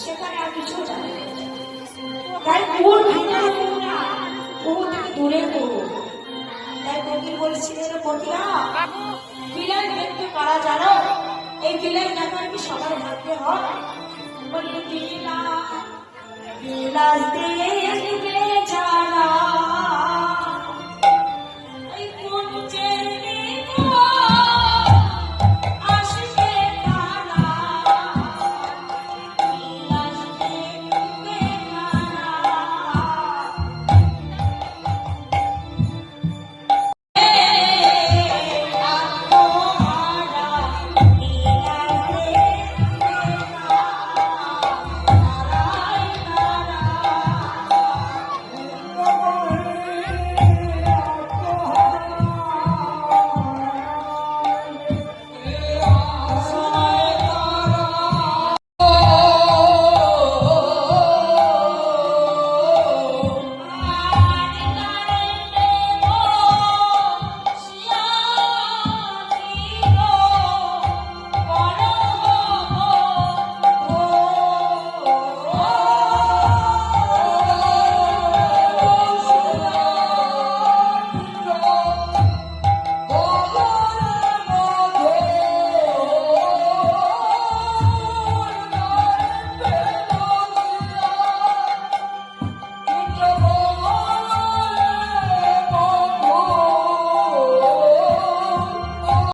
সেখানে আর কিছু জানে না। তাই কুয়োর ভিতরে কুয়ো না, কুয়ো থেকে দূরে কুয়ো। তাই কোকিল বলছিলেন, কোকিলা বিলাই দেখতে পারা জানো? এই বিলাই দেখা কি সবার ভাগ্যে হয়? বললে বিলাই বিলাস